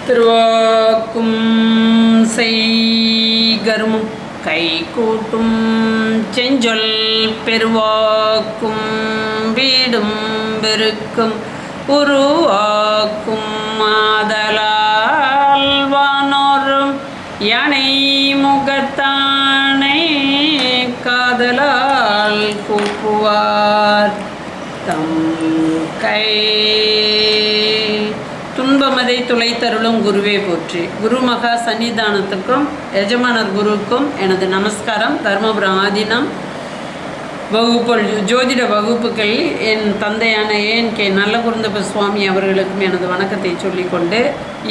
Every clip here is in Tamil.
திருவாக்கும் செய்கருமும் கை கூட்டும் செஞ்சொல் பெருவாக்கும் வீடும் பெருக்கும் உருவாக்கும் மாதலால் வானோரும் யானை முகத்தானை காதலால் கூப்புவார் தம் கை. துன்பமதை துளைத்தருளும் குருவே போற்றி. குரு மகா சன்னிதானத்துக்கும் எஜமானர் குருவுக்கும் எனது நமஸ்காரம். தர்மபுரம் ஆதீனம் ஜோதிட வகுப்புகளில் என் தந்தையான ஏஎன்கே நல்லகுருந்தப்ப சுவாமி அவர்களுக்கும் எனது வணக்கத்தை சொல்லிக்கொண்டு,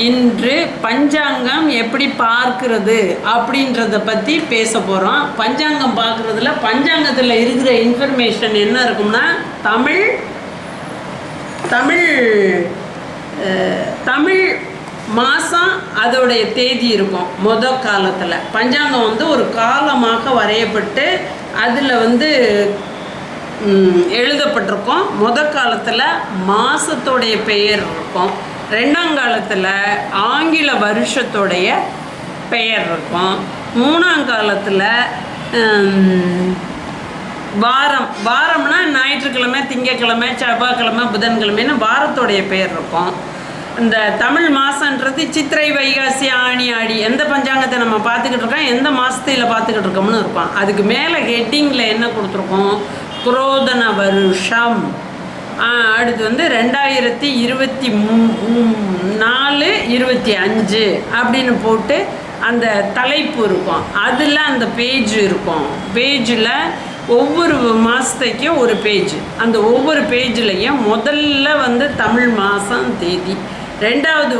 இன்று பஞ்சாங்கம் எப்படி பார்க்கிறது அப்படின்றத பற்றி பேச போகிறோம். பஞ்சாங்கம் பார்க்குறதுல பஞ்சாங்கத்தில் இருக்கிற இன்ஃபர்மேஷன் என்ன இருக்கும்னா, தமிழ் மாதம் அதோடைய தேதி இருக்கும். காலத்தில் பஞ்சாங்கம் ஒரு காலமாக வரையப்பட்டு அதில் எழுதப்பட்டிருக்கும். காலத்தில் மாதத்தோடைய பெயர் இருக்கும். ரெண்டாம் காலத்தில் ஆங்கில வருஷத்தோடைய பெயர் இருக்கும். மூணாம் காலத்தில் வாரம்னா ஞாயிற்றுக்கிழமை, திங்கக்கிழமை, செவ்வாய்க்கிழமை, புதன்கிழமைன்னு வாரத்தோடைய பெயர் இருக்கும். இந்த தமிழ் மாதன்றது சித்திரை, வைகாசி, ஆணி, ஆடி எந்த பஞ்சாங்கத்தை நம்ம பார்த்துக்கிட்டு இருக்கோம், எந்த மாதத்தில் பார்த்துக்கிட்டு இருக்கோம்னு இருப்போம். அதுக்கு மேலே ஹெட்டிங்கில் என்ன கொடுத்துருக்கோம், குரோதன வருஷம். அடுத்து 2024-25 அப்படின்னு போட்டு அந்த தலைப்பு இருக்கும். அதில் அந்த பேஜ் இருக்கும். பேஜில் ஒவ்வொரு மாதத்துக்கும் ஒரு பேஜ். அந்த ஒவ்வொரு பேஜ்லேயும் முதல்ல தமிழ் மாதம் தேதி, ரெண்டாவது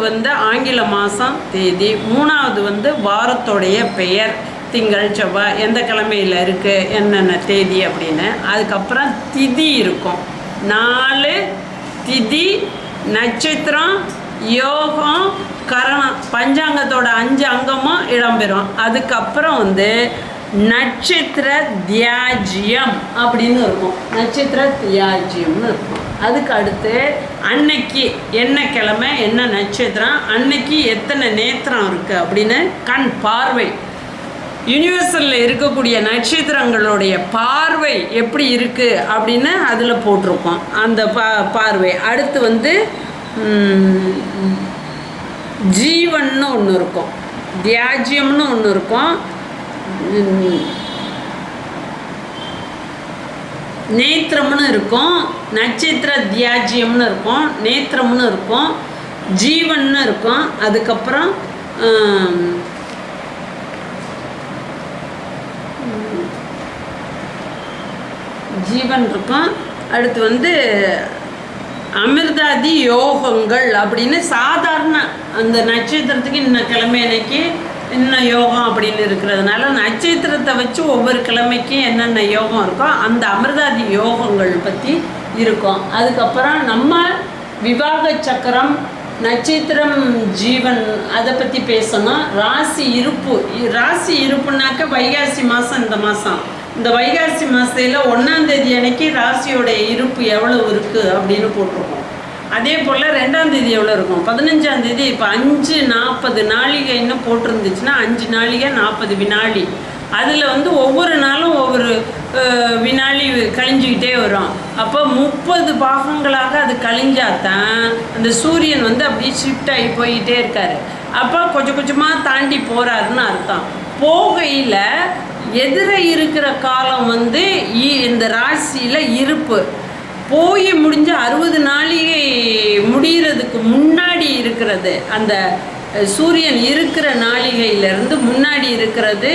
ஆங்கில மாதம் தேதி, மூணாவது வாரத்தோடைய பெயர், திங்கள், செவ்வாய், எந்த கிழமையில் இருக்குது, என்னென்ன தேதி அப்படின்னு. அதுக்கப்புறம் திதி இருக்கும். 4 திதி, நட்சத்திரம், யோகம், கரணம், பஞ்சாங்கத்தோட 5 அங்கமும் இடம்பெறும். அதுக்கப்புறம் நட்சத்திர தியாஜ்யம் அப்படின்னு இருக்கும். நட்சத்திர தியாஜ்யம்னு இருக்கும். அதுக்கு அடுத்து அன்னைக்கு என்ன கிழமை, என்ன நட்சத்திரம், அன்னைக்கு எத்தனை நேத்திரம் இருக்குது அப்படின்னு கண் பார்வை, யூனிவர்சலில் இருக்கக்கூடிய நட்சத்திரங்களுடைய பார்வை எப்படி இருக்குது அப்படின்னு அதில் போட்டிருக்கோம். அந்த பார்வை. அடுத்து ஜீவன்னு ஒன்று இருக்கும், தியாஜ்யம்னு ஒன்று இருக்கும், நேத்திரம்னு இருக்கும், நட்சத்திர தியாஜ்யம்னு இருக்கும், நேத்திரம்னு இருக்கும், ஜீவன்னு இருக்கும். அதுக்கப்புறம் ஜீவன் இருக்கும். அடுத்து அமிர்தாதி யோகங்கள் அப்படின்னு சாதாரண அந்த நட்சத்திரத்துக்கு இன்ன கிழமை அன்னைக்கு என்ன யோகம் அப்படின்னு இருக்கிறதுனால நட்சத்திரத்தை வச்சு ஒவ்வொரு கிழமைக்கும் என்னென்ன யோகம் இருக்கோ அந்த அமிர்தாதி யோகங்கள் பற்றி இருக்கும். அதுக்கப்புறம் நம்ம விவாக சக்கரம், நட்சத்திரம், ஜீவன் அதை பற்றி பேசணும். ராசி இருப்புனாக்க வைகாசி மாதம். இந்த வைகாசி மாதத்தில் 1ஆம் தேதி அன்னைக்கு ராசியோடைய இருப்பு எவ்வளோ இருக்குது அப்படின்னு போட்டிருக்கோம். அதே போல் 2ஆம் தேதி எவ்வளோ இருக்கும், 15ஆம் தேதி. இப்போ 5:40 நாழிகைன்னு போட்டிருந்துச்சுன்னா 5 நாழிகை 40 வினாடி. அதில் ஒவ்வொரு நாளும் ஒவ்வொரு வினாடி கழிஞ்சிக்கிட்டே வரும். அப்போ 30 பாகங்களாக அது கழிஞ்சாதான் அந்த சூரியன் அப்படியே ஷிஃப்ட் ஆகி போயிட்டே இருக்கார். அப்போ கொஞ்சம் கொஞ்சமாக தாண்டி போகிறாருன்னு அர்த்தம். போகையில் எதிர இருக்கிற காலம் இந்த ராசியில் இருப்பு போய் முடிஞ்ச 60 நாளிகை முடிகிறதுக்கு முன்னாடி இருக்கிறது. அந்த சூரியன் இருக்கிற நாளிகையிலேருந்து முன்னாடி இருக்கிறது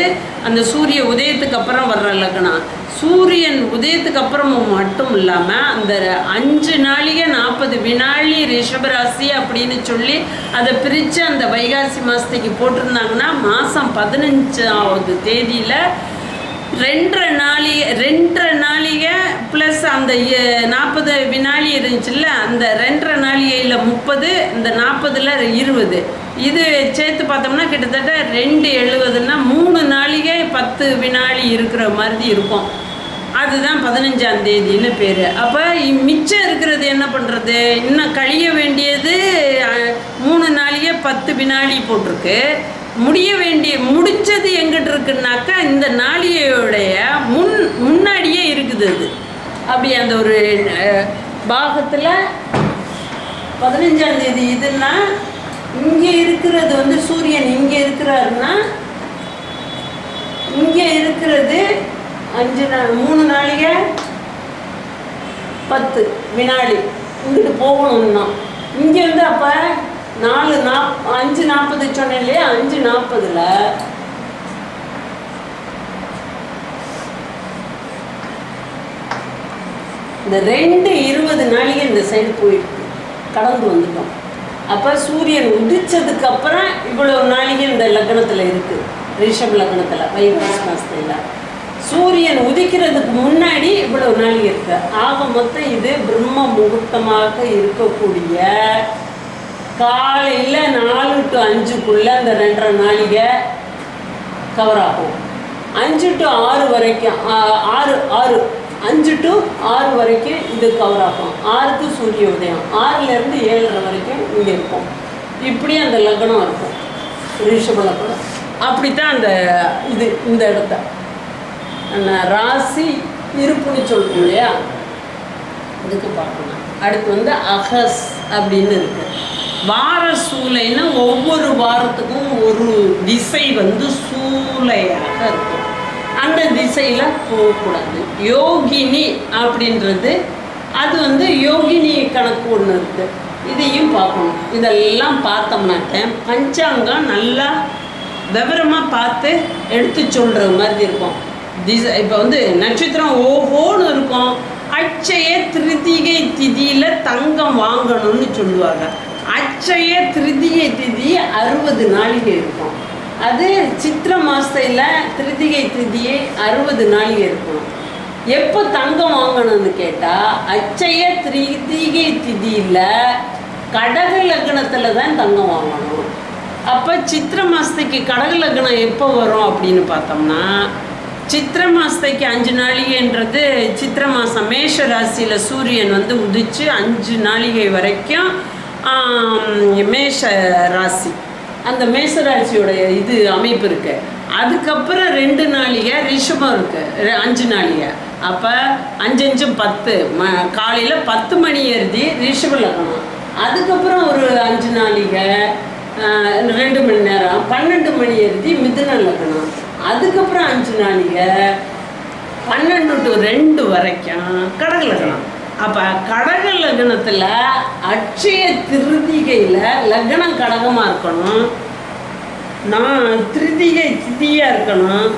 அந்த சூரிய உதயத்துக்கு அப்புறம் வர்ற லக்னம். சூரியன் உதயத்துக்கு அப்புறமும் மட்டும் இல்லாமல் அந்த 5 நாளிகை 40 வினாடி ரிஷபராசி அப்படின்னு சொல்லி அதை பிரித்து அந்த வைகாசி மாதத்துக்கு போட்டிருந்தாங்கன்னா மாதம் 15ஆவது தேதியில் 2.5 நாளிகை ப்ளஸ் அந்த 40 வினாடி இருந்துச்சுல்ல, அந்த 2.5 நாளிகையில் 30, இந்த 40ல் 20, இது சேர்த்து பார்த்தோம்னா கிட்டத்தட்ட 270ன்னா 3 நாளிகை 10 வினாடி இருக்கிற மாதிரி இருக்கும். அதுதான் 15ஆம் தேதின்னு பேர். அப்போ மிச்சம் இருக்கிறது என்ன பண்ணுறது? இன்னும் கழிய வேண்டியது 3 நாளையே 10 வினாடி போட்டிருக்கு. முடிஞ்சது எங்கிட்ட இருக்குன்னாக்கா இந்த நாளிகையோடைய முன்னாடியே இருக்குது. அது அப்படி அந்த ஒரு பாகத்தில் 15ஆம் தேதி இதுன்னா இங்கே இருக்கிறது வந்து சூரியன் இங்கே இருக்கிறாருன்னா இங்கே இருக்கிறது 3 நாளிகை 10 வினாடி இங்கிட்டு போகணும்னா இங்கே வந்து அப்போ 5:40 சொன்னேன் இல்லையா? 5:40 இந்த 2:20 நாளிகை இந்த சைடு போயிருக்கு, கடந்து வந்துட்டோம். அப்போ சூரியன் உதிச்சதுக்கப்புறம் இவ்வளோ நாளிகை இந்த லக்னத்தில் இருக்குது, ரிஷப லக்னத்தில் வைகாசி மாதத்தில். சூரியன் உதிக்கிறதுக்கு முன்னாடி இவ்வளவு நாளிகை இருக்கு. ஆக மொத்தம் இது பிரம்ம முகூர்த்தமாக இருக்கக்கூடிய காலையில் 4 to 5க்குள்ள அந்த 2.5 நாளிகை கவர் ஆகும். 5 to 6 வரைக்கும் 5 to 6 வரைக்கும் இது கவர் ஆகும். 6க்கு சூரிய உதயம், 6லேருந்து 7:30 வரைக்கும் இங்கே இருக்கும். இப்படி அந்த லக்னம் இருக்கும், ரிஷப லக்னம். அப்படித்தான் அந்த இது இந்த இடத்த ராசி இருப்புன்னு சொல்றோம் இல்லையா, இதுக்கு பார்க்கணும். அடுத்து வந்து அகஸ் அப்படின்னு இருக்கு. வார சூளைன்னு ஒவ்வொரு வாரத்துக்கும் ஒரு திசை வந்து சூளையாக இருக்கும். அந்த திசையில் போகக்கூடாது. யோகினி அப்படின்றது அது வந்து யோகினி கணக்கு ஒன்று இருக்குது, இதையும் பார்க்கணும். இதெல்லாம் பார்த்தோம்னாக்க பஞ்சாங்கம் நல்லா விவரமாக பார்த்து எடுத்து சொல்கிற மாதிரி இருக்கும். இப்போ வந்து நட்சத்திரம் ஓஹோன்னு இருக்கும். அட்சய திருதிகை திதியில் தங்கம் வாங்கணும்னு சொல்லுவாங்க. அட்சய திருதிகை திதி 60 நாளிகை இருக்கும். அது சித்திர மாசத்துல திருதிகை திதியை 60 நாளிகை இருக்கும். எப்போ தங்கம் வாங்கணும்னு கேட்டால் அட்சய திருதிகை திதியில் கடக லக்னத்தில் தான் தங்கம் வாங்கணும். அப்போ சித்திர மாதத்துக்கு கடக லக்னம் எப்போ வரும் அப்படின்னு பார்த்தோம்னா, சித்திர மாதத்துக்கு 5 நாளிகைன்றது சித்திர மாதம் மேஷ ராசியில் சூரியன் வந்து உதித்து 5 நாளிகை வரைக்கும் மேஷ ராசி, அந்த மேஷ ராசியோடைய இது அமைப்பு இருக்குது. அதுக்கப்புறம் 2 நாளிகை ரிஷபம் இருக்குது, 5 நாளிகை. அப்போ 5 10 காலையில் 10 மணி எழுதி ரிஷப லக்னம். அதுக்கப்புறம் ஒரு 5 நாளிகை 2 மணி நேரம் 12 மணி எழுதி மிதுன லக்னம். அதுக்கப்புறம் 5 நாளிகை 12 to 2 வரைக்கும் கடக லக்னம். அப்போ கடக லக்னத்தில் அட்சய திருதிகையில் லக்னம் கடகமாக இருக்கணும், திருதிகை திதியாக இருக்கணும்,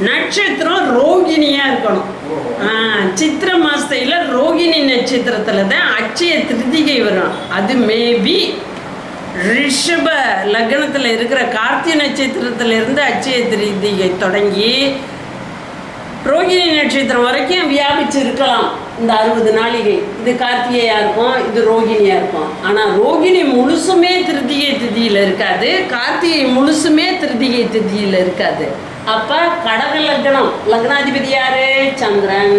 நட்சத்திரம் ரோகிணியாக இருக்கணும். சித்திர மாசத்துல ரோகிணி நட்சத்திரத்தில் தான் அட்சய திருதிகை வரும். அது மேபி ரிஷப லக்னத்தில் இருக்கிற கார்த்திகை நட்சத்திரத்திலிருந்து அட்சய திருதிகை தொடங்கி ரோகிணி நட்சத்திரம் வரைக்கும் வியாபிச்சு இருக்கலாம் இந்த 60 நாளிகை. இது கார்த்திகையாக இருக்கும், இது ரோகிணியாக இருக்கும். ஆனால் ரோகிணி முழுசுமே திருதிகை திதியில் இருக்காது, கார்த்திகை முழுசுமே திருதிகை திதியில் இருக்காது. அப்போ கடக லக்னம், லக்னாதிபதி யாரு? சந்திரன்.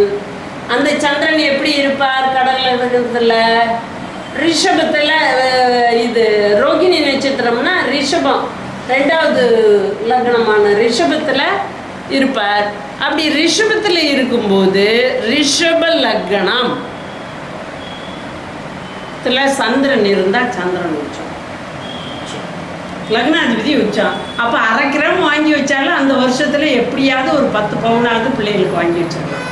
அந்த சந்திரன் எப்படி இருப்பார் கடக லக்னத்தில்? ரிஷபத்தில். இது ரோகிணி நட்சத்திரம்னா ரிஷபம் 2வது லக்னமான ரிஷபத்தில் இருப்பார். அப்படி ரிஷபத்தில் இருக்கும்போது ரிஷப லக்னம் சந்திரன் இருந்தால் சந்திரன் உச்சம், லக்னாதிபதி உச்சம். அப்போ 1/2 கிராம் வாங்கி வச்சாலும் அந்த வருஷத்தில் எப்படியாவது ஒரு 10 பவுனாவது பிள்ளைகளுக்கு வாங்கி வச்சிடலாம்.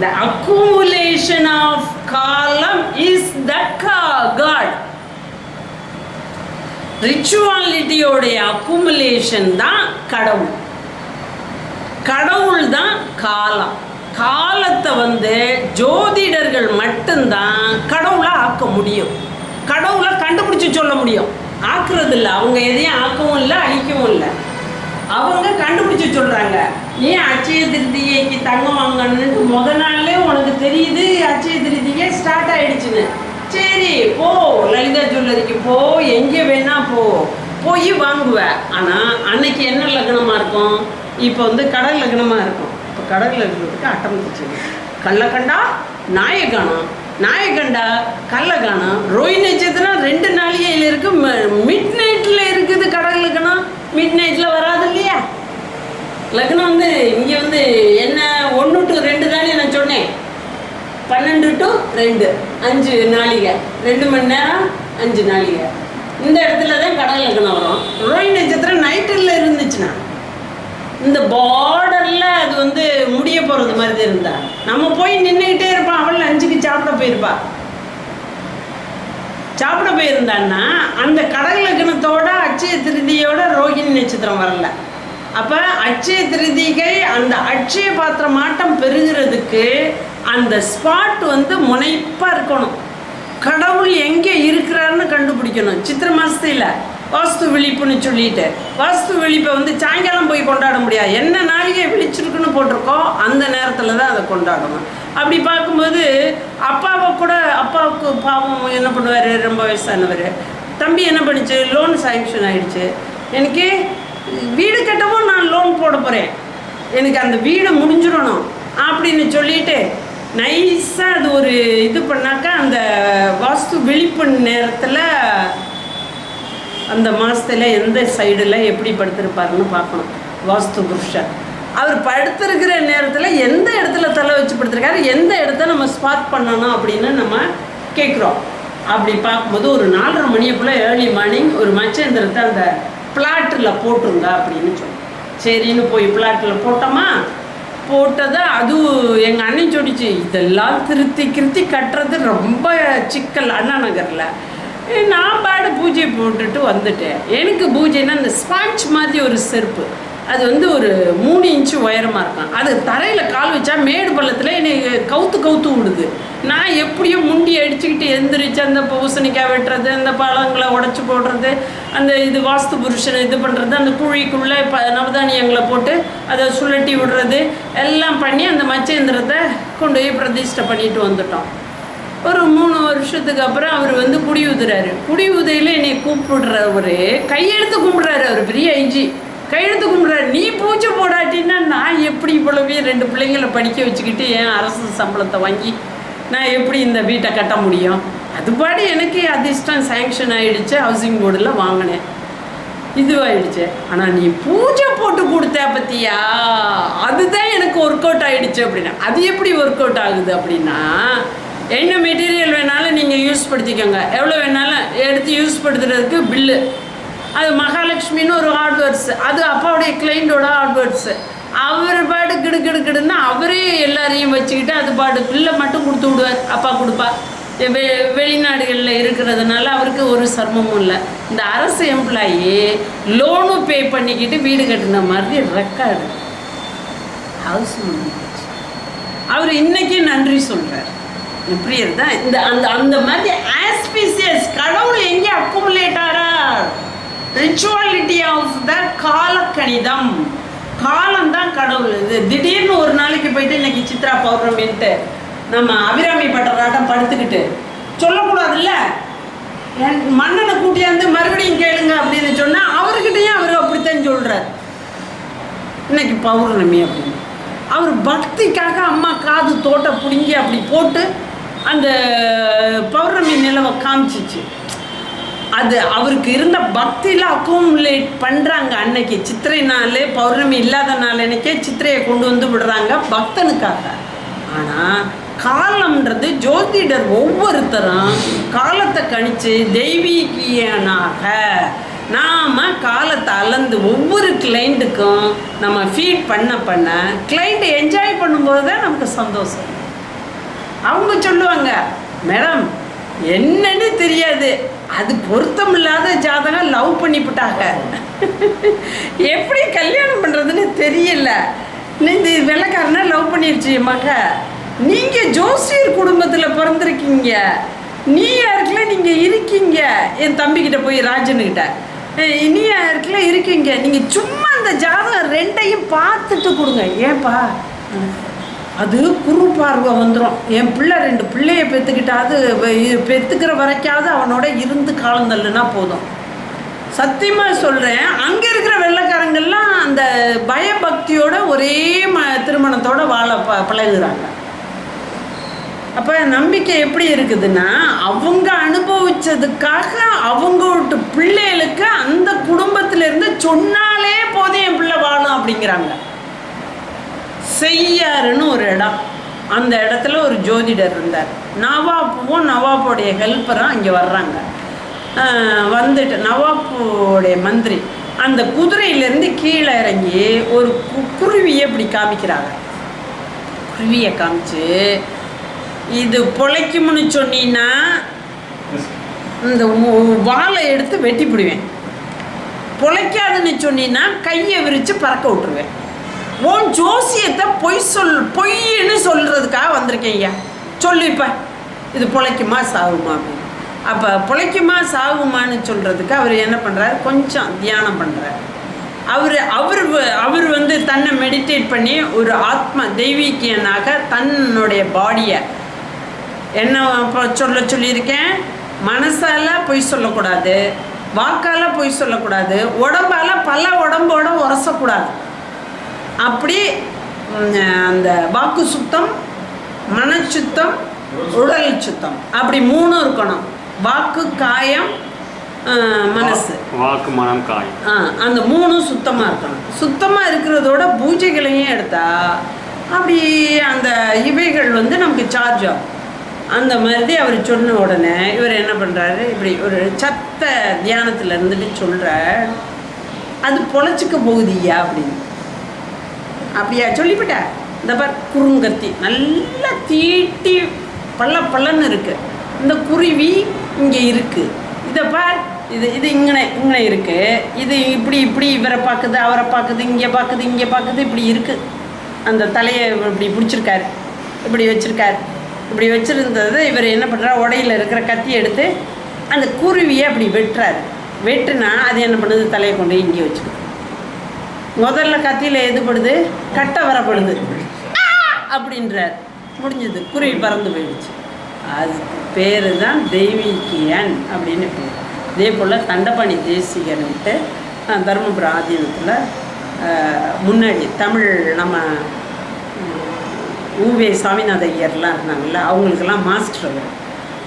The accumulation of column is the God. ரிச்சுவாலிட்டியோடைய அக்குமுலேஷன் தான் கடவுள். கடவுள் தான் காலம். காலத்தை வந்து ஜோதிடர்கள் மட்டும்தான் கடவுளை ஆக்க முடியும், கடவுளை கண்டுபிடிச்சி சொல்ல முடியும். ஆக்குறது இல்லை, அவங்க எதையும் ஆக்கவும் இல்லை அழிக்கவும் இல்லை, அவங்க கண்டுபிடிச்சி சொல்கிறாங்க. ஏன் அட்சய திருதிகைக்கு தங்கம் வாங்கணுன்ட்டு நாள்லே உனக்கு தெரியுது அட்சய திருதிகை ஸ்டார்ட் ஆகிடுச்சுன்னு. சரி போ, லலிதா ஜுவல்லரிக்கு போ, எங்கே வேணா போய் வாங்குவேன். ஆனால் அன்னைக்கு என்ன லக்னமாக இருக்கும்? இப்போ வந்து கடல் லக்னமாக இருக்கும். இப்போ கடலில் இருக்கிறதுக்கு அட்டம் குச்சிது. கள்ளக்கண்டா நாயகானம், நாயகண்டா கள்ளகானம். ரோஹிணி நட்சத்திரம் 2 நாளிகையில் இருக்கு, மிட் நைட்டில் இருக்குது. கடல் லக்னம் மிட் நைட்டில் வராது இல்லையா? லக்னம் வந்து இங்கே வந்து என்ன 1 to 2 தானே நான் சொன்னேன். 12 to 2 5 நாளிகை, 2 மணி நேரம் 5 நாளிகை. இந்த இடத்துல தான் கடல் லக்னம் வரும். ரோஹிணி நட்சத்திரம் நைட்டில் இருந்துச்சுன்னா இந்த பார்டரில் அது வந்து முடிய போகிறது மாதிரி தான் இருந்தா நம்ம போய் நின்றுக்கிட்டே இருப்பான். அவள் 5க்கு சாப்பிட போயிருப்பா. சாப்பிட போயிருந்தான்னா அந்த கடல் லக்னத்தோட அட்சய திருதியோட ரோஹிணி நட்சத்திரம் வரல. அப்போ அட்சய திருதிகை அந்த அட்சய பாத்திர மாட்டம் பெறுகிறதுக்கு அந்த ஸ்பாட் வந்து முனைப்பாக இருக்கணும். கடவுள் எங்கே இருக்கிறாருன்னு கண்டுபிடிக்கணும். சித்திர மாசத்துல வாஸ்து விழிப்புன்னு சொல்லிட்டு வாஸ்து விழிப்பை வந்து சாயங்காலம் போய் கொண்டாட முடியாது. என்ன நாளிகை விழிச்சிருக்குன்னு போட்டிருக்கோ அந்த நேரத்தில் தான் அதை கொண்டாடணும். அப்படி பார்க்கும்போது அப்பாவுக்கு பாவம் என்ன பண்ணுவார், ரொம்ப வயசானவர். தம்பி என்ன பண்ணிச்சு, லோன் சாங்ஷன் ஆகிடுச்சு. எனக்கு வீடு கட்டவும் நான் லோன் போட போகிறேன், எனக்கு அந்த வீடு முடிஞ்சிடணும் அப்படின்னு சொல்லிட்டு நைஸாக அது ஒரு இது பண்ணாக்கா அந்த வாஸ்து விழிப்பு நேரத்தில் அந்த மாதத்தில் எந்த சைடில் எப்படி படுத்திருப்பாருன்னு பார்க்கணும். வாஸ்து புருஷன் அவர் படுத்திருக்கிற நேரத்தில் எந்த இடத்துல தலை வச்சு படுத்திருக்காரு, எந்த இடத்த நம்ம ஸ்பாட் பண்ணணும் அப்படின்னு நம்ம கேட்குறோம். அப்படி பார்க்கும்போது ஒரு 4:30 மணிக்குள்ளே ஏர்லி மார்னிங் ஒரு மச்சேந்திரத்தை அந்த பிளாட்டில் போட்டுருங்க அப்படின்னு சொல்லி சரின்னு போய் பிளாட்டில் போட்டோமா. போட்டதை அதுவும் எங்கள் அண்ணன் சொல்லிச்சு, இதெல்லாம் திருத்தி கட்டுறது ரொம்ப சிக்கல் அண்ணா நகரில். நான் பாடு பூஜை போட்டுட்டு வந்துட்டேன். எனக்கு பூஜைன்னா இந்த ஸ்பாஞ்ச் மாதிரி ஒரு செருப்பு, அது வந்து ஒரு 3 இன்ச்சு உயரமாக இருக்கும். அது தரையில் கால் வச்சா மேடு பள்ளத்தில் என்னை கவுத்து விடுது. நான் எப்படியோ முண்டி அடிச்சுக்கிட்டு எந்திரிச்சு அந்த பூசணிக்காய் வெட்டுறது, அந்த பழங்களை உடச்சி போடுறது, அந்த இது வாஸ்து புருஷனை இது பண்ணுறது, அந்த குழிக்குள்ளே நவதானியங்களை போட்டு அதை சுழட்டி விடுறது எல்லாம் பண்ணி அந்த மச்சேந்திரத்தை கொண்டு போய் பிரதிஷ்டை பண்ணிட்டு வந்துட்டோம். ஒரு 3 வருஷத்துக்கு அப்புறம் அவர் வந்து குடி ஊதுறாரு. குடி ஊதையில் என்னை கூப்பிடுறவர் கையெடுத்து கும்பிட்றாரு. அவர் பெரிய ஐஜி கையெழுத்து கும்பிட்றாரு. நீ பூஜை போடாட்டின்னா நான் எப்படி இவ்வளவே 2 பிள்ளைங்களை படிக்க வச்சுக்கிட்டு என் அரசு சம்பளத்தை வாங்கி நான் எப்படி இந்த வீட்டை கட்ட முடியும்? அதுபாடு எனக்கு அதிர்ஷ்டம் சாங்ஷன் ஆகிடுச்சு. ஹவுசிங் போர்டில் வாங்கினேன், இதுவாகிடுச்சு. ஆனால் நீ பூஜை போட்டு கொடுத்த பற்றியா, அதுதான் எனக்கு ஒர்க் அவுட் ஆகிடுச்சு அப்படின்னா. அது எப்படி ஒர்க் அவுட் ஆகுது அப்படின்னா, என்ன மெட்டீரியல் வேணாலும் நீங்கள் யூஸ் படுத்திக்கோங்க, எவ்வளோ வேணாலும் எடுத்து யூஸ் படுத்துறதுக்கு பில்லு. அது மகாலட்சுமின்னு ஒரு ஹார்ட்வேர்ஸ், அது அப்பாவுடைய கிளைண்டோட ஹார்ட்வேர்ஸு. அவர் பாடு கிடுன்னு அவரே எல்லாரையும் வச்சுக்கிட்டு அது பாடு பில்லை மட்டும் கொடுத்து விடுவார். அப்பா கொடுப்பா. வெளிநாடுகளில் இருக்கிறதுனால அவருக்கு ஒரு சிரமமும் இல்லை. இந்த அரசு எம்ப்ளாயி லோனும் பே பண்ணிக்கிட்டு வீடு கட்டின மாதிரி ரெக்கார்டு ஹவுஸ் அவர் இன்னைக்கு நன்றி சொல்கிறார். இப்படி இருந்தா இந்த அந்த அந்த மாதிரி ஆஸ்பீசியஸ் கடவுள் எங்கே அக்குமுலேட் ஆறார்? ரிச்சுவாலிட்டி of the காலக்கணிதம். காலம்தான் கடவுள். இது திடீர்னு ஒரு நாளைக்கு போயிட்டு இன்னைக்கு சித்ரா பௌர்ணமின்ட்டு நம்ம அபிராமி பட்டராட்டம் படுத்துக்கிட்டு சொல்லக்கூடாதுல்ல. என் மன்னனை கூட்டியாந்து மறுபடியும் கேளுங்க அப்படின்னு சொன்னால் அவர்கிட்டையும் அவர் அப்படித்தான் சொல்கிறார். இன்னைக்கு பௌர்ணமி அப்படின்னு அவர் பக்திக்காக அம்மா காது தோட்டை பிடுங்கி அப்படி போட்டு அந்த பௌர்ணமி நிலவை காமிச்சிச்சு. அது அவருக்கு இருந்த பக்தியில் அக்குமுலேட் பண்ணுறாங்க. அன்னைக்கு சித்திரை நாள் பௌர்ணமி இல்லாத நாள் அன்னைக்கே சித்திரையை கொண்டு வந்து விடுறாங்க பக்தனுக்காக. ஆனால் காலம்ன்றது ஜோதிடர் ஒவ்வொருத்தரும் காலத்தை கணித்து தெய்வீகியனாக நாம் காலத்தை அளந்து ஒவ்வொரு கிளைண்ட்டுக்கும் நம்ம ஃபீட் பண்ண கிளைண்ட் என்ஜாய் பண்ணும்போது தான் நமக்கு சந்தோஷம். அவங்க சொல்லுவாங்க, மேடம் என்னன்னு தெரியாது, அது பொருத்தம் இல்லாத ஜாதகம் லவ் பண்ணிவிட்டாங்க, எப்படி கல்யாணம் பண்ணுறதுன்னு தெரியல, இந்த வெள்ளைக்காரனா லவ் பண்ணிருச்சு மக, நீங்கள் ஜோசியர் குடும்பத்தில் பிறந்திருக்கீங்க, நீ யாருக்குள்ள நீங்கள் இருக்கீங்க, என் தம்பிக்கிட்ட போய் ராஜனுக்கிட்ட நீ யாருக்குள்ள இருக்கீங்க, நீங்கள் சும்மா அந்த ஜாதகம் 2ஐயும் பார்த்துட்டு கொடுங்க. ஏன்பா அது குரு பார்வை வந்துடும். என் பிள்ளை 2 பிள்ளையை பெற்றுக்கிட்டாது பெற்றுக்கிற வரைக்காவது அவனோட இருந்து காலம் தள்ளுனா போதும். சத்தியமாக சொல்கிறேன், அங்கே இருக்கிற வெள்ளைக்காரங்கள்லாம் அந்த பயபக்தியோட ஒரே திருமணத்தோட வாழ பழகுறாங்க. அப்போ நம்பிக்கை எப்படி இருக்குதுன்னா, அவங்க அனுபவிச்சதுக்காக அவங்க விட்டு பிள்ளைகளுக்கு அந்த குடும்பத்திலேருந்து சொன்னாலே போதும் என் பிள்ளை வாழும் அப்படிங்கிறாங்க. செய்யாருன்னு ஒரு இடம், அந்த இடத்துல ஒரு ஜோதிடர் இருந்தார். நவாப்புவும் நவாப்புடைய ஹெல்ப்பரும் அங்கே வர்றாங்க. வந்துட்டு நவாப்புடைய மந்திரி அந்த குதிரையிலேருந்து கீழே இறங்கி ஒரு குருவியை இப்படி காமிக்கிறாங்க. குருவியை காமிச்சு, இது பொழைக்கும்னு சொன்னீன்னா இந்த வாழை எடுத்து வெட்டி பிடுவேன், பொழைக்காதுன்னு சொன்னீன்னா கையை விரித்து பறக்க விட்டுருவேன். உன் ஜோசியத்தை பொய்ன்னு சொல்கிறதுக்காக வந்திருக்கேன் ஐயா, சொல்லு இப்போ இது பொழைக்குமா சாகுமா அப்படின்னு. அப்போ பொழைக்குமா சாகுமான்னு சொல்கிறதுக்கு அவர் என்ன பண்ணுறாரு, கொஞ்சம் தியானம் பண்ணுறார். அவர் வந்து தன்னை மெடிடேட் பண்ணி ஒரு ஆத்ம தெய்வீக்கியனாக தன்னுடைய பாடியை என்ன சொல்லியிருக்கேன், மனசால பொய் சொல்லக்கூடாது, வாக்கால் பொய் சொல்லக்கூடாது, உடம்பால் பல உடம்போட உரசக்கூடாது. அப்படி அந்த வாக்கு சுத்தம், மனச்சுத்தம், உடல் சுத்தம், அப்படி 3 இருக்கணும். வாக்கு, காயம், மனசு. வாக்கு, மனம், காயம், அந்த 3 சுத்தமாக இருக்கணும். சுத்தமாக இருக்கிறதோட பூஜைகளையும் எடுத்தா அப்படி அந்த இவைகள் வந்து நமக்கு சார்ஜ் ஆகும். அந்த மாதிரி அவர் சொன்ன உடனே இவர் என்ன பண்ணுறாரு, இப்படி ஒரு சத்த தியானத்தில் இருந்துட்டு சொல்கிற, அது பொழைச்சிக்க போகுதியா அப்படின்னு. அப்படியா சொல்லிவிட்ட, இந்த பார் குறுங்கத்தி நல்லா தீட்டி பள்ளன்னு இருக்குது, இந்த குருவி இங்கே இருக்குது, இதை பார் இது இங்கே இருக்குது, இது இப்படி இவரை பார்க்குது, அவரை பார்க்குது, இங்கே பார்க்குது, இப்படி இருக்குது. அந்த தலையை இப்படி பிடிச்சிருக்காரு, இப்படி வச்சுருக்காரு. இப்படி வச்சுருந்தது இவர் என்ன பண்ணுறாரு, உடையில் இருக்கிற கத்தி எடுத்து அந்த குருவியை அப்படி வெட்டுறாரு. வெட்டுனா அது என்ன பண்ணுது, தலையை கொண்டு இங்கே வச்சுக்கணும். முதல்ல கத்தியில் எதுப்படுது, கட்டை வரப்படுது அப்படின்றார். முடிஞ்சது, குருவி பறந்து போயிடுச்சு. அதுக்கு பேர் தான் தெய்வீக்கியன் அப்படின்னு பேர். இதே போல் தண்டபாணி தேசிகர்ன்ட்டு தருமபுரம் ஆதீனத்தில் முன்னாடி தமிழ் நம்ம ஊவே சாமிநாத ஐயர்லாம் இருந்தாங்கள்ல, அவங்களுக்கெல்லாம் மாஸ்டர்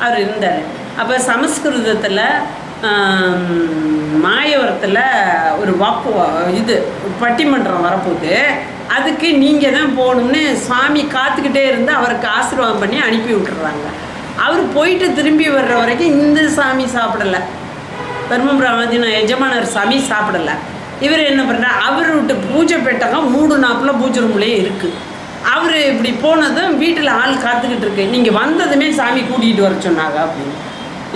அவர் இருந்தார். அப்போ சமஸ்கிருதத்தில் மாயவரத்தில் ஒரு பட்டிமன்றம் வரப்போகுது, அதுக்கு நீங்கள் தான் போகணும்னு சாமி காத்துக்கிட்டே இருந்து அவருக்கு ஆசீர்வாதம் பண்ணி அனுப்பி விட்டுறாங்க. அவர் போயிட்டு திரும்பி வர்ற வரைக்கும் இந்த சாமி சாப்பிடலை, தர்மபுரம் ஆதீன எஜமானர் சாமி சாப்பிடலை. இவர் என்ன பண்ணுறாரு, அவர் விட்டு பூஜை பெட்டகம் 3 நாப்பில் பூஜை ரூம்லேயே இருக்குது. அவர் இப்படி போனதும் வீட்டில் ஆள் காத்துக்கிட்டு இருக்கு, நீங்கள் வந்ததுமே சாமி கூட்டிகிட்டு வர சொன்னாங்க அப்படின்னு.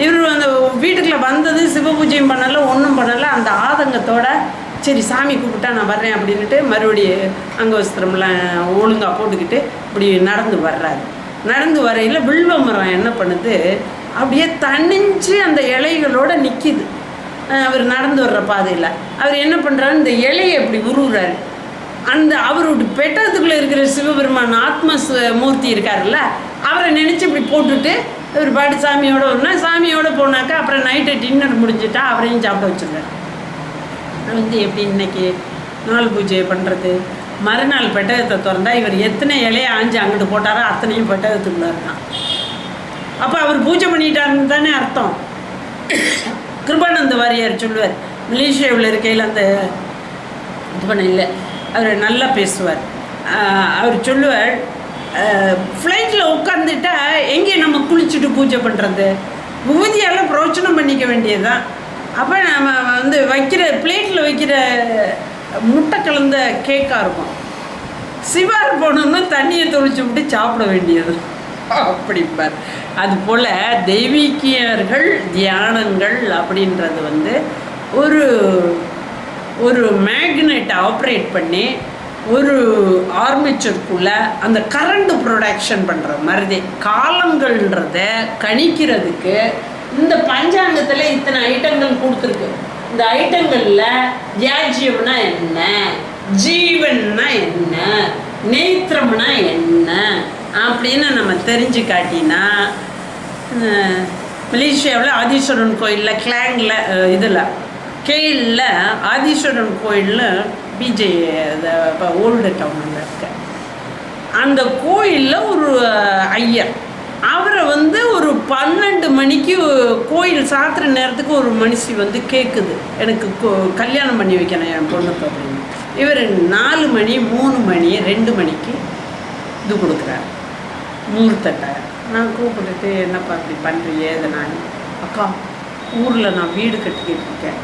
இவர் அந்த வீட்டுக்குள்ளே வந்தது சிவ பூஜையும் பண்ணலை, ஒன்றும் பண்ணலை. அந்த ஆதங்கத்தோட சரி சாமி கூப்பிட்டா நான் வர்றேன் அப்படின்ட்டு மறுபடியும் அங்கவஸ்திரம்லாம் ஒழுங்காக போட்டுக்கிட்டு இப்படி நடந்து வர்றாரு. நடந்து வரையில் வில்வ மரம் என்ன பண்ணுது, அப்படியே தணிஞ்சு அந்த இலைகளோடு நிற்கிது. அவர் நடந்து வர்ற பாதையில் அவர் என்ன பண்ணுறாரு, இந்த இலையை இப்படி உருவுறாரு. அந்த அவரோட பெட்டகத்துக்குள்ளே இருக்கிற சிவபெருமான் ஆத்ம மூர்த்தி இருக்காருல்ல, அவரை நினச்சி இப்படி போட்டுட்டு இவர் பாட்டு சாமியோடு வரணும். சாமியோடு போனாக்கா அப்புறம் நைட்டு டின்னர் முடிஞ்சுட்டா அவரையும் சாப்பிட வச்சுருக்காரு. வந்து எப்படி இன்னைக்கு நாள் பூஜை பண்ணுறது, மறுநாள் பெட்டகத்தை திறந்தா இவர் எத்தனை இலையை ஆஞ்சு அங்கிட்டு போட்டாரோ அத்தனையும் பெட்டகத்துக்குள்ளே இருக்கான். அப்போ அவர் பூஜை பண்ணிட்டாருன்னு தானே அர்த்தம். கிருபானந்த வாரியார் சொல்லுவார், மலேசியாவில் இருக்கையில் அந்த இது பண்ண இல்லை, அவர் நல்லா பேசுவார். அவர் சொல்லுவார், ஃப்ளைட்டில் உட்காந்துட்டா எங்கே நம்ம குளிச்சுட்டு பூஜை பண்ணுறது, விபூதியெல்லாம் பிரோச்சனம் பண்ணிக்க வேண்டியது தான். அப்போ நம்ம வந்து வைக்கிற பிளேட்டில் வைக்கிற முட்டை கலந்த கேக்காக இருக்கும், சிவார் போனோம்னா தண்ணியை தொளிச்சு விட்டு சாப்பிட வேண்டியது அப்படிப்பார். அதுபோல் தெய்வீக்கியர்கள் தியானங்கள் அப்படின்றது வந்து ஒரு ஒரு மேக்னெட்டை ஆப்ரேட் பண்ணி ஒரு ஆர்மேச்சருக்குள்ளே அந்த கரண்ட் ப்ரொடக்ஷன் பண்ணுற மாதிரி காலங்கள்ன்றத கணிக்கிறதுக்கு இந்த பஞ்சாங்கத்தில் இத்தனை ஐட்டங்கள் கொடுத்துருக்கு. இந்த ஐட்டங்களில் தியாஜ்யம்னா என்ன, ஜீவன்னா என்ன, நேத்திரம்னா என்ன அப்படின்னு நம்ம தெரிஞ்சு காட்டினா, மலேசியாவில் ஆதீஸ்வரன் கோயிலில் கிளாங்கில் இதில் கேஎல்ல ஆதீஸ்வரன் கோயிலில் பிஜே ஓல்டு டவுனில் இருக்க அந்த கோயிலில் ஒரு ஐயர், அவரை வந்து ஒரு 12 மணிக்கு கோயில் சாத்துற நேரத்துக்கு ஒரு மனுஷி வந்து கேட்குது, எனக்கு கல்யாணம் பண்ணி வைக்கணும் என் பொண்ணுக்கு அப்படின்னு. இவர் 4 மணி 3 மணி 2 மணிக்கு இது கொடுக்குறாரு முகூர்த்தத்தை. நான் கூப்பிட்டுட்டு என்னப்பா அப்படி பண்ணுறியே இதை நான், அக்கா ஊரில் நான் வீடு கட்டிக்கிட்டு இருக்கேன்,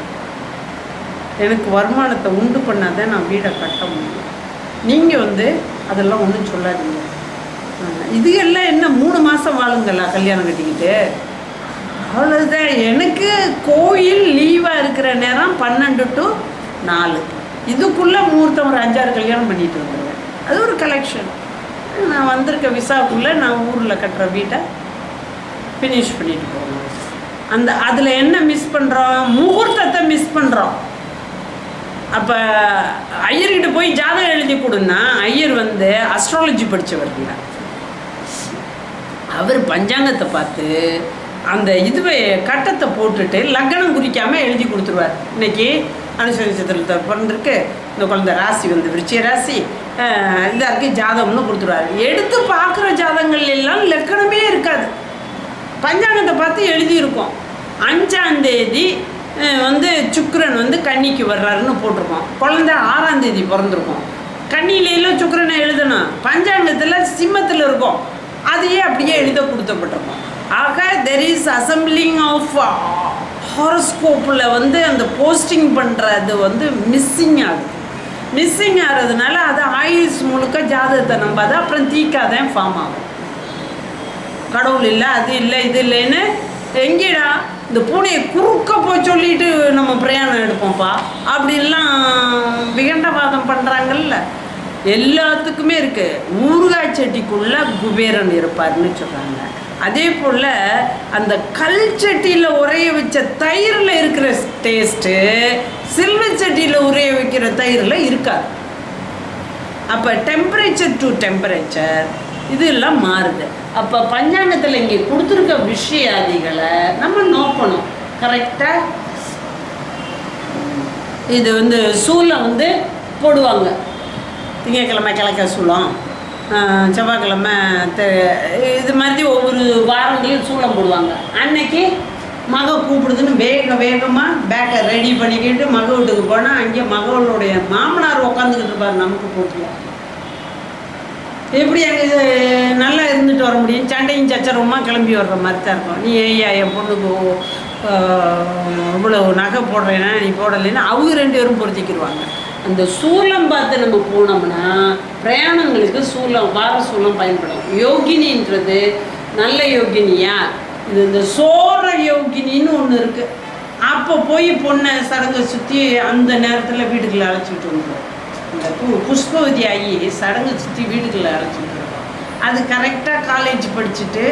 எனக்கு வருமானத்தை உண்டு பண்ணாதான் நான் வீடை கட்ட முடியும், நீங்கள் வந்து அதெல்லாம் ஒன்றும் சொல்லாதீங்க, இது எல்லாம் என்ன 3 மாதம் வாழுங்களா கல்யாணம் கட்டிக்கிட்டு, அவ்வளோதான். எனக்கு கோயில் லீவாக இருக்கிற நேரம் 12 to 4, இதுக்குள்ளே முகூர்த்தம் ஒரு 5-6 கல்யாணம் பண்ணிட்டு வந்துடுவேன். அது ஒரு கலெக்ஷன். நான் வந்திருக்க விசாக்குள்ளே நான் ஊரில் கட்டுற வீட்டை ஃபினிஷ் பண்ணிட்டு போகணும். அதில் என்ன மிஸ் பண்ணுறோம், முகூர்த்தத்தை மிஸ் பண்ணுறோம். அப்போ ஐயர்கிட்ட போய் ஜாதகம் எழுதி கொடுன்னா, ஐயர் வந்து அஸ்ட்ராலஜி படித்தவர் இல்லை, அவர் பஞ்சாங்கத்தை பார்த்து அந்த இதுவை கட்டத்தை போட்டுட்டு லக்னம் குறிக்காமல் எழுதி கொடுத்துருவார். இன்னைக்கு அனுசரி நட்சத்திரத்தை பிறந்திருக்கு, இந்த குழந்தை ராசி வந்து விருச்சிக ராசி இதாருக்கு ஜாதகம்னு கொடுத்துருவார். எடுத்து பார்க்குற ஜாதகங்கள் எல்லாம் லக்கணமே இருக்காது, பஞ்சாங்கத்தை பார்த்து எழுதியிருக்கோம். 5ஆம் தேதி வந்து சுக்கிரன் வந்து கன்னிக்கு வர்றாருன்னு போட்டிருக்கோம், குழந்தை 6ஆம் தேதி பிறந்திருக்கோம். கன்னியிலாம் சுக்கிரனை எழுதணும், பஞ்சாங்கத்தில் சிம்மத்தில் இருக்கும், அதையே அப்படியே எழுத கொடுத்தப்பட்டிருக்கோம். ஆக தெர் இஸ் அசம்பிளிங் ஆஃப் ஹாரோஸ்கோப்பில் வந்து அந்த போஸ்டிங் பண்ணுறது வந்து மிஸ்ஸிங் ஆகுது. மிஸ்ஸிங் ஆகிறதுனால அது ஆயுஸ் முழுக்க ஜாதகத்தை நம்பாது, அப்புறம் தீக்காதான் ஃபார்ம் ஆகும். கடவுள் இல்லை, அது இல்லை, இது இல்லைன்னு எங்கேடா இந்த பூனையை குறுக்க போய் சொல்லிட்டு நம்ம பிரயாணம் எடுப்போம்ப்பா அப்படின்லாம் விகண்டவாதம் பண்ணுறாங்கல்ல. எல்லாத்துக்குமே இருக்குது. ஊறுகாய் செட்டிக்குள்ளே குபேரன் இருப்பார்னு சொல்கிறாங்க. அதே போல் அந்த கல் சட்டியில் உரைய வச்ச தயிரில் இருக்கிற டேஸ்ட்டு சில்வர் சட்டியில் உரைய வைக்கிற தயிரில் இருக்காது. அப்போ டெம்பரேச்சர் டு டெம்பரேச்சர் இதெல்லாம் மாறுது. அப்போ பஞ்சாங்கத்தில் இங்கே கொடுத்துருக்க விஷயாதிகளை நம்ம நோக்கணும் கரெக்டாக. இது வந்து சூளம் வந்து போடுவாங்க, திங்கக்கிழமை கிழக்க சூளம், செவ்வாய்க்கிழமை இது மாதிரி ஒவ்வொரு வாரங்களையும் சூளம் போடுவாங்க. அன்னைக்கு மக கூப்பிடுதுன்னு வேகமாக பேக்கை ரெடி பண்ணிக்கிட்டு மக வீட்டுக்கு போனால் அங்கே மகளுடைய மாமனார் உட்காந்துக்கிட்டு இருப்பார் நமக்கு போட்டில். எப்படி அங்கே நல்லா இருந்துட்டு வர முடியும்? சண்டையும் சச்சரவுமா கிளம்பி வர்ற மாதிரி தான் இருக்கும். நீ ஐயா என் பொண்ணுக்கு இவ்வளோ நகை போடுறேன்னா நீ போடலைன்னா அவங்க 2 பேரும் பொருத்திக்கிடுவாங்க. அந்த சூலம் பார்த்து நம்ம போனோம்னா பிரயாணங்களுக்கு சூலம் வார சூலம் பயன்படும். யோகினின்றது நல்ல யோகினியா, இது இந்த சோர யோகினின்னு ஒன்று இருக்குது. அப்போ போய் பொண்ணை சடங்கை சுற்றி அந்த நேரத்தில் வீட்டுக்குள்ளே அழைச்சிக்கிட்டு வந்துடும். இந்த புஷ்பவதி ஆகி சடங்கை சுற்றி வீட்டுக்குள்ளே அழைச்சிக்கிட்டு இருக்கோம். அது கரெக்டாக காலேஜ் படிச்சுட்டு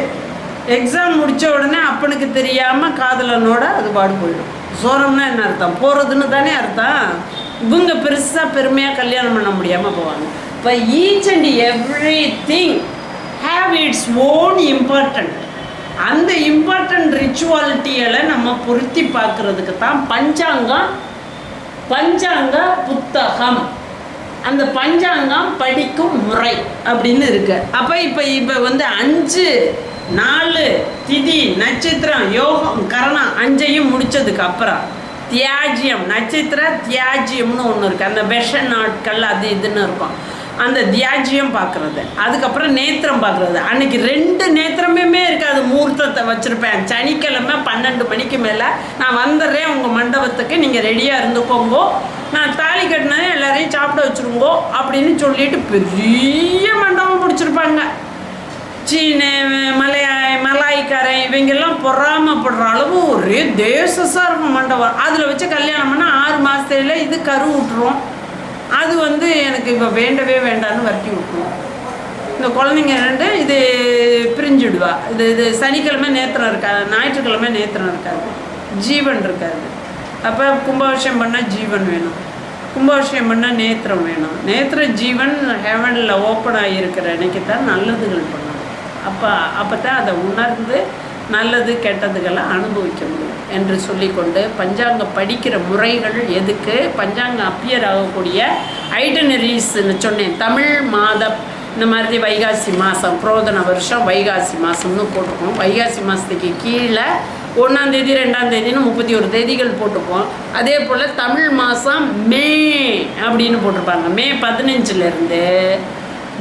எக்ஸாம் முடித்த உடனே அப்பனுக்கு தெரியாமல் காதலனோட அது பாடு போயிடும். சோரம்னா என்ன அர்த்தம்? போகிறதுன்னு தானே அர்த்தம். இவங்க பெருசாக பெருமையாக கல்யாணம் பண்ண முடியாமல் போவாங்க. இப்போ each and every thing have its own important. அந்த இம்பார்ட்டண்ட் ரிச்சுவாலிட்டிகளை நம்ம பொருத்தி பார்க்குறதுக்கு தான் பஞ்சாங்க புத்தகம், அந்த பஞ்சாங்கம் படிக்கும் முறை அப்படின்னு இருக்கு. அப்போ இப்போ வந்து 5 4 திதி நட்சத்திரம் யோகம் கரணம் 5ஐயும் முடித்ததுக்கு அப்புறம் தியாஜியம் நட்சத்திர தியாஜியம்னு ஒன்று இருக்குது. அந்த விஷ நாட்கள் அது இதுன்னு இருக்கும். அந்த தியாஜியம் பார்க்குறது, அதுக்கப்புறம் நேத்திரம் பார்க்குறது. அன்றைக்கி 2 நேத்திரமே இருக்காது. முகூர்த்தத்தை வச்சுருப்பேன். சனிக்கிழமை 12 மணிக்கு மேலே நான் வந்துடுறேன் உங்கள் மண்டபத்துக்கு, நீங்கள் ரெடியாக இருந்துக்கோங்கோ, நான் தாலி கட்டினதே எல்லாரையும் சாப்பிட வச்சுருங்கோ அப்படின்னு சொல்லிட்டு பெரிய மண்டபம் பிடிச்சிருப்பாங்க. சீனை மலாய்க்காரன் இவங்கெல்லாம் பொறாமப்படுற அளவு ஒரே தேசஸாக இருக்கும் மண்டபம். அதில் வச்சு கல்யாணம் பண்ணால் 6 மாதத்துல இது கரு விட்டுரும். அது வந்து எனக்கு இப்போ வேண்டவே வேண்டான்னு வர்த்தி விட்டுருவோம். இந்த குழந்தைங்க 2 இது பிரிஞ்சுடுவா. இது சனிக்கிழமை நேத்திரம் இருக்காது, ஞாயிற்றுக்கிழமை நேத்திரம் இருக்காது, ஜீவன் இருக்காது. அப்போ கும்பாபிஷேகம் பண்ணால் ஜீவன் வேணும், கும்பாபிஷேகம் பண்ணால் நேத்திரம் வேணும். நேத்திர ஜீவன் ஹெவனில் ஓப்பன் ஆகியிருக்கிற அன்னைக்கு தான் நல்லதுகள் பண்ணணும். அப்போ தான் அதை உணர்ந்து நல்லது கெட்டதுகளை அனுபவிக்க முடியும். என்று சொல்லிக்கொண்டு பஞ்சாங்கம் படிக்கிற முறைகள் எதுக்கு, பஞ்சாங்கம் அப்பியர் ஆகக்கூடிய ஐட்டனரிஸ்ன்னு சொன்னேன். தமிழ் மாதம் இந்த மாதிரி வைகாசி மாதம், புரோதன வருஷம் வைகாசி மாதம்னு போட்டிருக்கோம். வைகாசி மாதத்துக்கு கீழே 1ஆம் தேதி 2ஆம் தேதின்னு 31 தேதிகள் போட்டுப்போம். அதே போல் தமிழ் மாதம் மே அப்படின்னு போட்டிருப்பாங்க. மே 15லேருந்து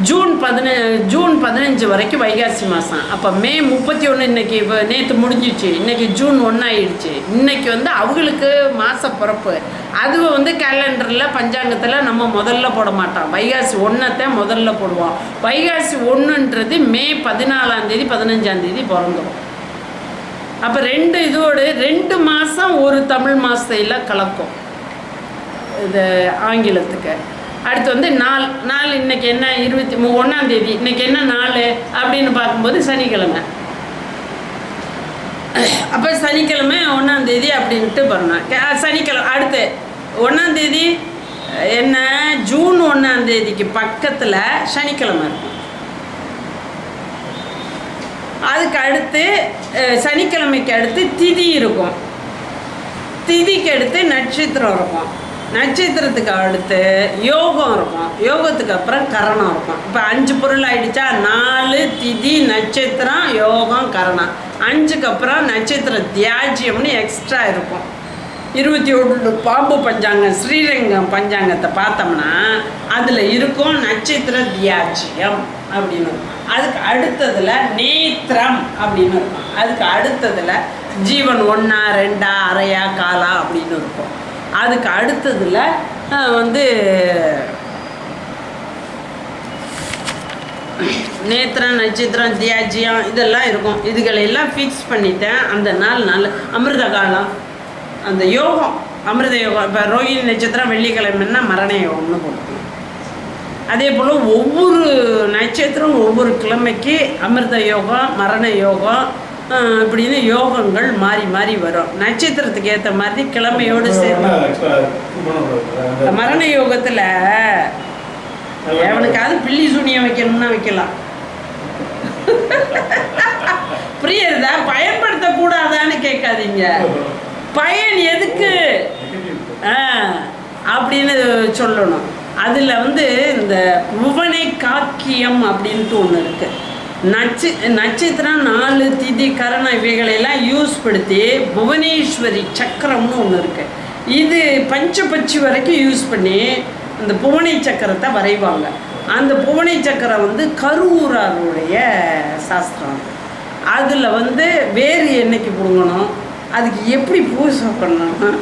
ஜூன் 15 வரைக்கும் வைகாசி மாதம். அப்போ மே 31 இன்னைக்கு நேற்று முடிஞ்சிச்சு, இன்றைக்கி ஜூன் 1 ஆயிடுச்சு. இன்றைக்கி வந்து அவங்களுக்கு மாத பிறப்பு. அதுவும் வந்து கேலண்டரில் பஞ்சாங்கத்தில் நம்ம முதல்ல போட மாட்டோம், வைகாசி 1 முதல்ல போடுவோம். வைகாசி 1ன்றது மே 14ஆம் தேதி 15ஆம் தேதி பிறந்துடும். அப்போ 2 இதோடு 2 மாதம் ஒரு தமிழ் மாதத்தையில் கலக்கும் இது ஆங்கிலத்துக்கு. அடுத்து வந்து நாள் இன்றைக்கி என்ன 21ஆம் தேதி, இன்றைக்கி என்ன நாள் அப்படின்னு பார்க்கும்போது சனிக்கிழமை. அப்போ சனிக்கிழமை 1ஆம் தேதி அப்படின்ட்டு பண்ணோம். சனிக்கிழமை அடுத்து 1ஆம் தேதி என்ன, ஜூன் 1ஆம் தேதிக்கு பக்கத்தில் சனிக்கிழமை இருக்கும். அதுக்கு அடுத்து சனிக்கிழமைக்கு அடுத்து திதி இருக்கும். திதிக்கு அடுத்து நட்சத்திரம் இருக்கும். நட்சத்திரத்துக்கு அடுத்து யோகம் இருக்கும். யோகத்துக்கு அப்புறம் கரணம் இருக்கும். இப்போ 5 பொருள் ஆயிடுச்சா, 4 திதி நட்சத்திரம் யோகம் கரணம். 5க்கு அப்புறம் நட்சத்திர தியாஜ்யம்னு எக்ஸ்ட்ரா இருக்கும். 21 பாம்பு பஞ்சாங்கம் ஸ்ரீரங்கம் பஞ்சாங்கத்தை பார்த்தோம்னா அதில் இருக்கும் நட்சத்திர தியாஜ்யம் அப்படின்னு இருக்கும். அதுக்கு அடுத்ததில் நேத்திரம் அப்படின்னு இருக்கும். அதுக்கு அடுத்ததில் ஜீவன் 1 2 அரையா காலா அப்படின்னு இருக்கும். அதுக்கு அடுத்ததில் வந்து நேத்திரம் நட்சத்திரம் தியாஜ்யம் இதெல்லாம் இருக்கும். இதுகளெல்லாம் ஃபிக்ஸ் பண்ணிட்டேன். அந்த நாள் அமிர்த காலம், அந்த யோகம் அமிர்த யோகம். இப்போ ரோஹிணி நட்சத்திரம் வெள்ளிக்கிழமைன்னா மரண யோகம்னு போட்டுக்கணும். அதே போல் ஒவ்வொரு நட்சத்திரம் ஒவ்வொரு கிழமைக்கு அமிர்த யோகம் மரண யோகம் இப்படின்னு யோகங்கள் மாறி மாறி வரும். நட்சத்திரத்துக்கு ஏற்ற மாதிரி கிழமையோடு சேர்ந்து மரண யோகத்தில் அவனுக்காவது பில்லி சூனியம் வைக்கணும்னா வைக்கலாம். புரியுதா? பயன்படுத்தக்கூடாதான்னு கேட்காதீங்க. பயன் எதுக்கு அப்படின்னு சொல்லணும். அதில் வந்து இந்த புவனை காக்கியம் அப்படின்ட்டு ஒன்று இருக்குது. நட்சத்திரம் 4 திதி கரணம் இவைகளெல்லாம் யூஸ் படுத்தி புவனேஸ்வரி சக்கரம்னு ஒன்று இருக்குது. இது பஞ்சபட்சி வரைக்கும் யூஸ் பண்ணி அந்த புவனை சக்கரத்தை வரைவாங்க. அந்த புவனை சக்கரம் வந்து கருவூராருடைய சாஸ்திரம். அதில் வந்து வேறு என்னைக்கு பிடுங்கணும், அதுக்கு எப்படி பூஜை பண்ணணும்,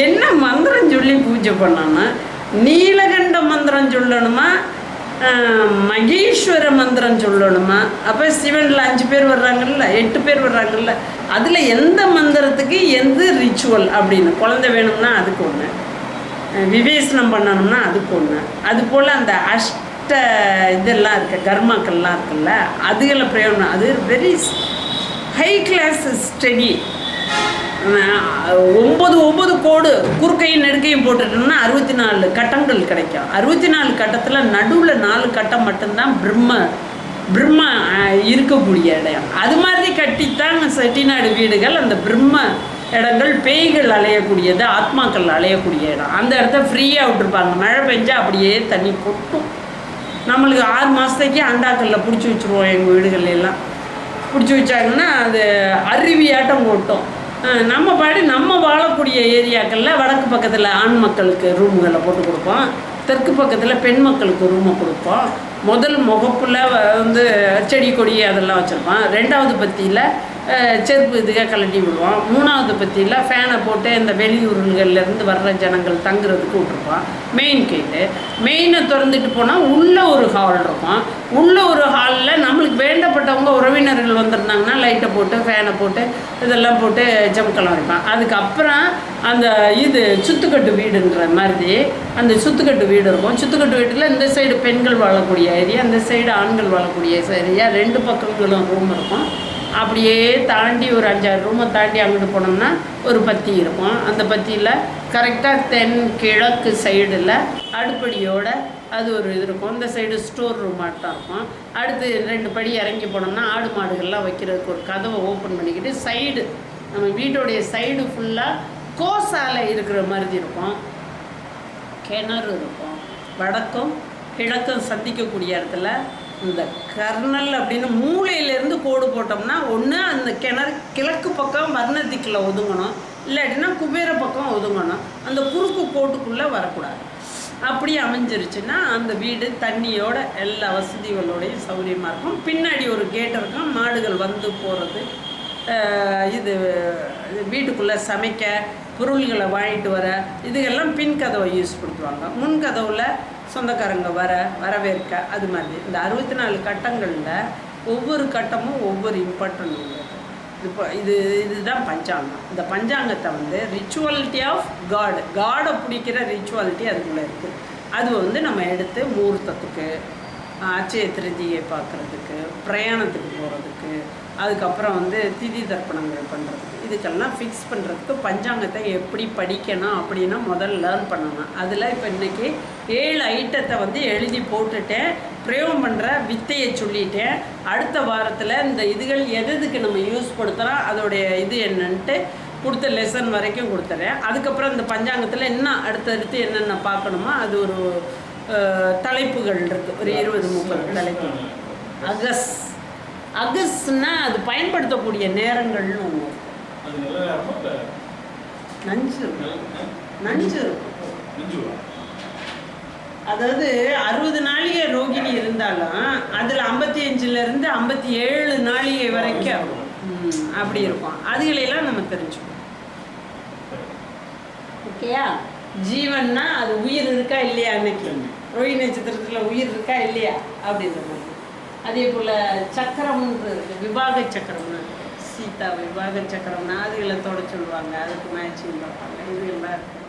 என்ன மந்திரம் சொல்லி பூஜை பண்ணணும், நீலகண்ட மந்திரம் சொல்லணுமா மகேஸ்வர மந்திரம் சொல்லணுமா, அப்போ சிவனில் 5 பேர் வர்றாங்கல்ல 8 பேர் வர்றாங்கல்ல, அதில் எந்த மந்திரத்துக்கு எந்த ரிச்சுவல் அப்படின்னு, குழந்தை வேணும்னா அதுக்கு ஒன்று, விவேசனம் பண்ணணும்னா அதுக்கு ஒன்று. அதுபோல் அந்த இதெல்லாம் இருக்குது கர்மாக்கள்லாம் இருக்குல்ல, அதுகளை பிரயோஜனம். அது வெரி ஹை கிளாஸ் ஸ்டடி. 9 கோடு குறுக்கையும் நெடுக்கையும் போட்டுட்டோம்னா 64 கட்டங்கள் கிடைக்கும். 64 கட்டத்தில் நடுவில் 4 கட்டம் மட்டும்தான் பிரம்ம இருக்கக்கூடிய இடம். அது மாதிரி கட்டித்தான் செட்டிநாடு வீடுகள். அந்த பிரம்ம இடங்கள் பேய்கள் அலையக்கூடியது, ஆத்மாக்கள் அலையக்கூடிய இடம். அந்த இடத்த ஃப்ரீயாக விட்டுருப்பாங்க. மழை பெஞ்சால் அப்படியே தண்ணி கொட்டும். நம்மளுக்கு 6 மாதத்துக்கே அண்டாக்களில் பிடிச்சி வச்சுருவோம். எங்கள் வீடுகள்லாம் பிடிச்சி வச்சாங்கன்னா அது அருவியாட்டம் கொட்டும். நம்ம பாடி நம்ம வாழக்கூடிய ஏரியாக்களில் வடக்கு பக்கத்தில் ஆண் மக்களுக்கு ரூம்களை போட்டு கொடுப்போம், தெற்கு பக்கத்தில் பெண் மக்களுக்கு ரூமை கொடுப்போம். முதல் முகப்பில் வந்து செடி கொடி அதெல்லாம் வச்சுருப்போம். 2வது பத்தியில் செருப்பு இதுக்காக கழட்டி விடுவோம். 3வது பத்தியில் ஃபேனை போட்டு இந்த வெளியூர்கள்லேருந்து வர்ற ஜனங்கள் தங்குறதுக்கு விட்டுருப்போம். மெயினை திறந்துட்டு போனால் உள்ளே ஒரு ஹால் இருக்கும். உள்ளே ஒரு ஹாலில் நம்மளுக்கு வேண்டப்பட்டவங்க உறவினர்கள் வந்திருந்தாங்கன்னா லைட்டை போட்டு ஃபேனை போட்டு இதெல்லாம் போட்டு ஜம்கெல்லாம் வைப்பேன். அதுக்கப்புறம் அந்த சுத்துக்கட்டு வீடுன்ற மாதிரி அந்த சுத்துக்கட்டு வீடு இருக்கும். சுத்துக்கட்டு வீட்டில் இந்த சைடு பெண்கள் வாழக்கூடிய ஏரியா, இந்த சைடு ஆண்கள் வாழக்கூடிய ஏரியா, 2 பக்கங்களும் ரூம் இருக்கும். அப்படியே தாண்டி ஒரு 5-6 ரூமை தாண்டி அங்கிட்டு போனோம்னா ஒரு பத்தி இருக்கும். அந்த பத்தியில் கரெக்டாக தென்கிழக்கு சைடில் அடுப்படியோட அது ஒரு இது இருக்கும். இந்த சைடு ஸ்டோர் ரூம் மட்டும் இருக்கும். அடுத்து 2 படி இறங்கி போனோம்னா ஆடு மாடுகள்லாம் வைக்கிறதுக்கு ஒரு கதவை ஓப்பன் பண்ணிக்கிட்டு சைடு நம்ம வீட்டோடைய சைடு ஃபுல்லாக கோசாலை இருக்கிற மாதிரி இருக்கும், கிணறு இருக்கும். வடக்கும் கிழக்கும் சந்திக்கக்கூடிய இடத்துல இந்த கர்னல் அப்படின்னு மூளையிலேருந்து கோடு போட்டோம்னா ஒன்று அந்த கிணறு கிழக்கு பக்கம் வர்ணதிக்கில் ஒதுங்கணும், இல்லாட்டினா குபேர பக்கம் ஒதுங்கணும். அந்த குறுக்கு கோட்டுக்குள்ளே வரக்கூடாது. அப்படி அமைஞ்சிருச்சுன்னா அந்த வீடு தண்ணியோட எல்லா வசதிகளோடையும் சௌகரியமாக இருக்கும். பின்னாடி ஒரு கேட் இருக்கும், மாடுகள் வந்து போகிறது, இது வீட்டுக்குள்ளே சமைக்க பொருள்களை வாங்கிட்டு வர இதுக்கெல்லாம் பின் கதவை யூஸ் படுத்துவாங்க. முன் கதவில் சொந்தக்காரங்க வரவேற்க. அது மாதிரி இந்த 64 கட்டங்களில் ஒவ்வொரு கட்டமும் ஒவ்வொரு இம்பார்ட்டன்ட் உள்ளது. இப்போ இதுதான் பஞ்சாங்கம். இந்த பஞ்சாங்கத்தை வந்து ரிச்சுவாலிட்டி ஆஃப் காடை பிடிக்கிற ரிச்சுவாலிட்டி அதுக்குள்ளே இருக்குது. அது நம்ம எடுத்து முகூர்த்தத்துக்கு, அச்சய திருதியை பார்க்குறதுக்கு, பிரயாணத்துக்கு போகிறதுக்கு, அதுக்கப்புறம் திதி தர்ப்பணங்கள் பண்ணுறதுக்கு, இதுக்கெல்லாம் ஃபிக்ஸ் பண்ணுறதுக்கு பஞ்சாங்கத்தை எப்படி படிக்கணும் அப்படின்னா முதல்ல லேர்ன் பண்ணணும். அதில் இப்போ இன்றைக்கி 7 ஐட்டத்தை எழுதி போட்டுட்டேன், பிரயோகம் பண்ணுற வித்தையை சொல்லிட்டேன். அடுத்த வாரத்தில் இந்த இதுகள் எதுக்கு நம்ம யூஸ் படுத்துகிறோம் அதோடைய இது என்னன்ட்டு கொடுத்த லெசன் வரைக்கும் கொடுத்துறேன். அதுக்கப்புறம் இந்த பஞ்சாங்கத்தில் இன்னும் அடுத்தடுத்து என்னென்ன பார்க்கணுமோ அது ஒரு தலைப்புகள் இருக்குது, ஒரு 20-30 தலைப்பு. அகஸ்னா அது பயன்படுத்தக்கூடிய நேரங்கள்னு ஒன்று. நஞ்சு இருக்கும். அதாவது 60 நாளிகை ரோகிணி இருந்தாலும் அதில் 55லேருந்து 57 நாளிகை வரைக்கும் அப்படி இருக்கும். அதுகளெல்லாம் நம்ம தெரிஞ்சுக்கணும். ஓகேயா? ஜீவன்னா அது உயிர் இருக்கா இல்லையா, அன்னைக்கு ரோஹிணி நட்சத்திரத்தில் உயிர் இருக்கா இல்லையா அப்படின்ற மாதிரி. அதே போல் சக்கரம்ன்று இருக்குது, விவாக சக்கரம்னு இருக்குது. சீதா விவாக சக்கரம்னா அதுகளை தொட சொல்லுவாங்க, அதுக்கு மேட்சிங் பார்ப்பாங்க, இதுகள்லாம் இருக்குது.